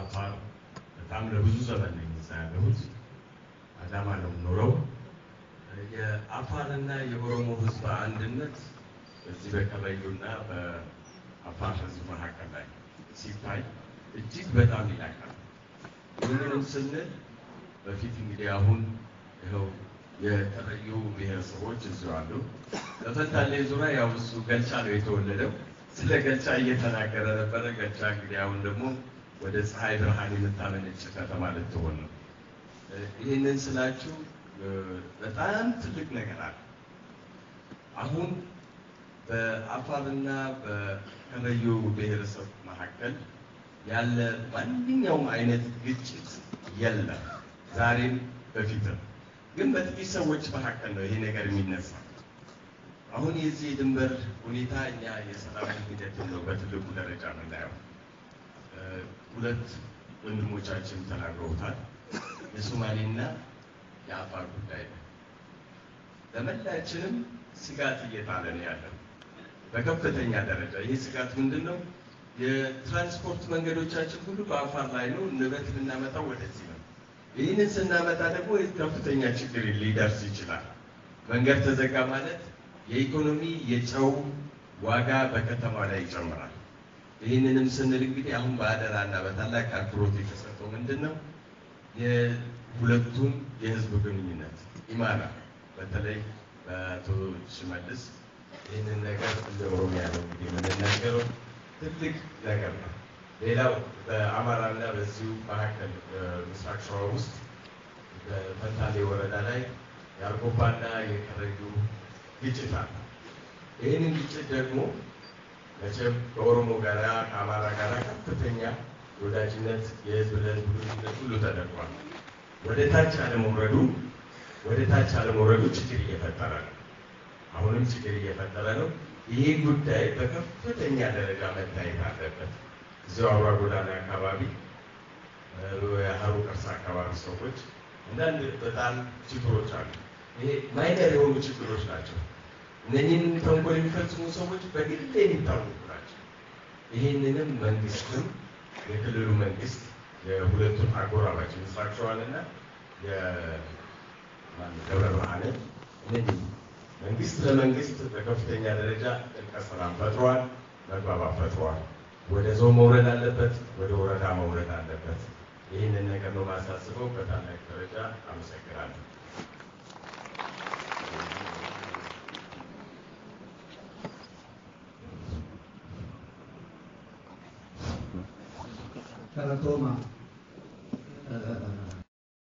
በአፋር በጣም ለብዙ ዘመን የሚሳለሁት አዳማ ነው የምኖረው። የአፋርና የኦሮሞ ህዝብ አንድነት በዚህ በከረዩና በአፋር ህዝብ መካከል ላይ ሲታይ እጅግ በጣም ይላካል። ይህንንም ስንል በፊት እንግዲህ አሁን ይኸው የከረዩ ብሔረሰቦች እዚሁ አሉ። በፈንታሌ ዙሪያ ያው እሱ ገልቻ ነው የተወለደው። ስለ ገልቻ እየተናገረ ነበረ። ገልቻ እንግዲህ አሁን ደግሞ ወደ ፀሐይ ብርሃን የምታመነጭ ከተማ ልትሆን ነው። ይህንን ስላችሁ በጣም ትልቅ ነገር አለ። አሁን በአፋርና በከረዩ ብሔረሰብ መካከል ያለ ማንኛውም አይነት ግጭት የለም፣ ዛሬም በፊትም። ግን በጥቂት ሰዎች መካከል ነው ይሄ ነገር የሚነሳ። አሁን የዚህ የድንበር ሁኔታ እኛ የሰላም ሂደት ነው በትልቁ ደረጃ የምናየው። ሁለት ወንድሞቻችን ተናግረውታል። የሶማሌና የአፋር ጉዳይ ነው። ለመላችንም ስጋት እየጣለ ነው ያለው በከፍተኛ ደረጃ። ይህ ስጋት ምንድን ነው? የትራንስፖርት መንገዶቻችን ሁሉ በአፋር ላይ ነው። ንብረት የምናመጣው ወደዚህ ነው። ይህንን ስናመጣ ደግሞ ከፍተኛ ችግር ሊደርስ ይችላል። መንገድ ተዘጋ ማለት የኢኮኖሚ የጨው ዋጋ በከተማ ላይ ይጨምራል። ይህንንም ስንል እንግዲህ አሁን በአደራና በታላቅ አክብሮት የተሰጠው ምንድን ነው? የሁለቱም የህዝብ ግንኙነት ኢማና በተለይ በአቶ ሽመልስ ይህንን ነገር እንደ ኦሮሚያ ነው እንግዲህ የምንናገረው ትልቅ ነገር ነው። ሌላው በአማራና በዚሁ መካከል ምስራቅ ሸዋ ውስጥ በፈንታሌ ወረዳ ላይ የአርጎባና የከረዩ ግጭት አለ። ይህንን ግጭት ደግሞ መቼም ከኦሮሞ ጋር ከአማራ ጋር ከፍተኛ ወዳጅነት የህዝብ ለህዝብ ግንኙነት ሁሉ ተደርጓል። ወደ ታች አለመውረዱ ችግር እየፈጠረ ነው። አሁንም ችግር እየፈጠረ ነው። ይሄ ጉዳይ በከፍተኛ ደረጃ መታየት አለበት። እዚሁ አውራ ጎዳና አካባቢ የሀሩ ቀርሳ አካባቢ ሰዎች አንዳንድ በጣም ችግሮች አሉ። ይሄ ማይነር የሆኑ ችግሮች ናቸው። እነኚህን ተንኮል የሚፈጽሙ ሰዎች በግል የሚታወቁ ናቸው። ይህንንም መንግስትም የክልሉ መንግስት የሁለቱን አጎራባች ምስራቅ ሸዋንና የደብረ ብርሃንን እነዚህ መንግስት ለመንግስት በከፍተኛ ደረጃ እርቀ ሰላም ፈጥሯል፣ መግባባት ፈጥሯል። ወደ ዞን መውረድ አለበት፣ ወደ ወረዳ መውረድ አለበት። ይህንን ነገር ነው ማሳስበው። በታላቅ ደረጃ አመሰግናለሁ። Karatoma